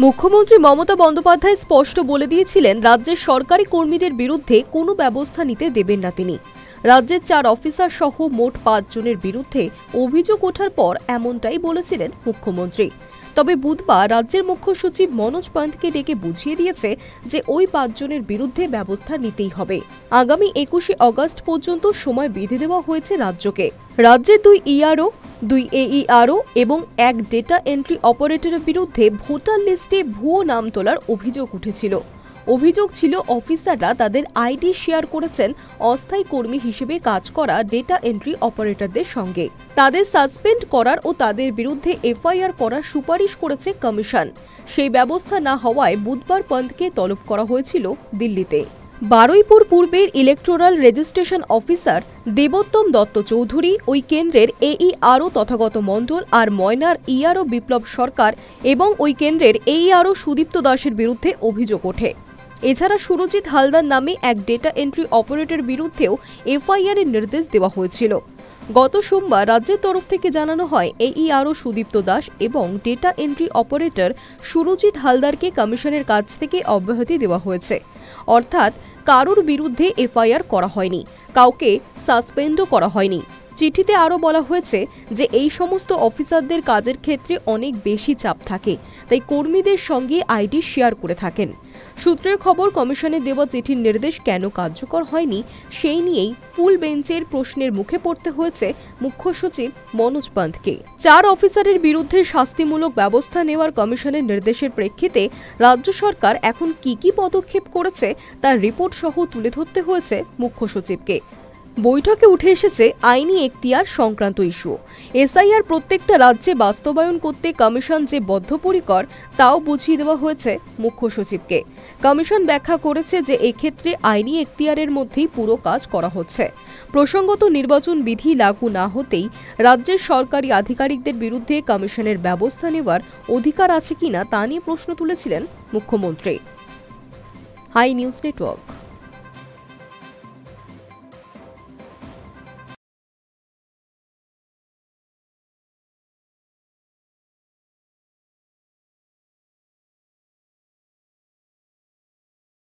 মুখ্যমন্ত্রী মমতা বন্দ্যোপাধ্যায় স্পষ্ট বলে দিয়েছিলেন রাজ্যের সরকারি কর্মীদের বিরুদ্ধে কোনো ব্যবস্থা নিতে দেবেন না তিনি। রাজ্যের 4 অফিসার সহ মোট 5 জনের বিরুদ্ধে অভিযোগ ওঠার পর এমনটাই বলেছিলেন মুখ্যমন্ত্রী। তবে বুধবার রাজ্যের মুখ্য সচিব মনোজ পান্থকে ডেকে বুঝিয়ে দিয়েছে যে ওই 5 জনের বিরুদ্ধে ব্যবস্থা নিতেই হবে। আগামী 21শে আগস্ট পর্যন্ত সময় বেঁধে দেওয়া হয়েছে রাজ্যকে। রাজ্যের 2 ইআরও, 2 এইআরও এবং 1 ডেটা এন্ট্রি অপারেটরের বিরুদ্ধে ভোটার লিস্টে ভুয়ো নাম তোলার অভিযোগ উঠেছিল। অভিযোগ ছিল অফিসাররা তাদের আইডি শেয়ার করেছেন অস্থায়ী কর্মী হিসেবে কাজ করা ডেটা এন্ট্রি অপারেটরদের সঙ্গে। তাদের সাসপেন্ড করার ও তাদের বিরুদ্ধে এফআইআর করার সুপারিশ করেছে কমিশন। সেই ব্যবস্থা না হওয়ায় বুধবার পান্থকে তলব করা হয়েছিল দিল্লিতে। বারুইপুর পূর্বের electoral registration officer Debottam Dutta Chowdhury, ওই কেন্দ্রের এইআরও তথাগত মণ্ডল আর ময়নার ইআরও বিপ্লব সরকার এবং ওই কেন্দ্রের এইআরও সুদীপ্ত দাসের বিরুদ্ধে অভিযোগ ওঠে। এছাড়া সুরজিৎ হালদার নামে এক ডেটা এন্ট্রি অপারেটর বিরুদ্ধেও এফআইআর এর নির্দেশ দেওয়া হয়েছিল। গত সোমবার রাজ্যের তরফ থেকে জানানো হয় এইআরও সুদীপ্ত দাস এবং ডেটা এন্ট্রি অপারেটর সুরজিৎ হালদারকে কমিশনের কাছ থেকে অব্যাহতি দেওয়া হয়েছে। অর্থাৎ কারোর বিরুদ্ধে এফআইআর করা হয়নি, কাউকে সাসপেন্ডও করা হয়নি। চিঠিতে আরও বলা হয়েছে যে এই সমস্ত অফিসারদের কাজের ক্ষেত্রে অনেক বেশি চাপ থাকে, তাই কর্মীদের সঙ্গে আইডি শেয়ার করে থাকেন। সূত্রের খবর, কমিশনের দেওয়া চিঠির নির্দেশ কেন কার্যকর হয়নি সেই নিয়েই ফুল বেঞ্চের প্রশ্নের মুখে পড়তে হয়েছে মুখ্য সচিব মনোজ পান্থকে। 4 অফিসারের বিরুদ্ধে শাস্তিমূলক ব্যবস্থা নেওয়ার কমিশনের নির্দেশের প্রেক্ষিতে রাজ্য সরকার এখন কি পদক্ষেপ করেছে তার রিপোর্ট সহ তুলে ধরতে হয়েছে মুখ্য সচিবকে। বৈঠকে উঠে এসেছে আইনি এখতিয়ার সংক্রান্ত ইস্যু। এসআইআর প্রত্যেকটা রাজ্যে বাস্তবায়ন করতে কমিশন যে বদ্ধপরিকর তাও বুঝিয়ে দেওয়া হয়েছে মুখ্য সচিবকে। কমিশন ব্যাখ্যা করেছে যে এক্ষেত্রে আইনি এখতিয়ারের মধ্যেই পুরো কাজ করা হচ্ছে। প্রসঙ্গত, নির্বাচন বিধি লাগু না হতেই রাজ্যের সরকারি আধিকারিকদের বিরুদ্ধে কমিশনের ব্যবস্থা নেওয়ার অধিকার আছে কিনা তা নিয়ে প্রশ্ন তুলেছিলেন মুখ্যমন্ত্রী। Hi News network.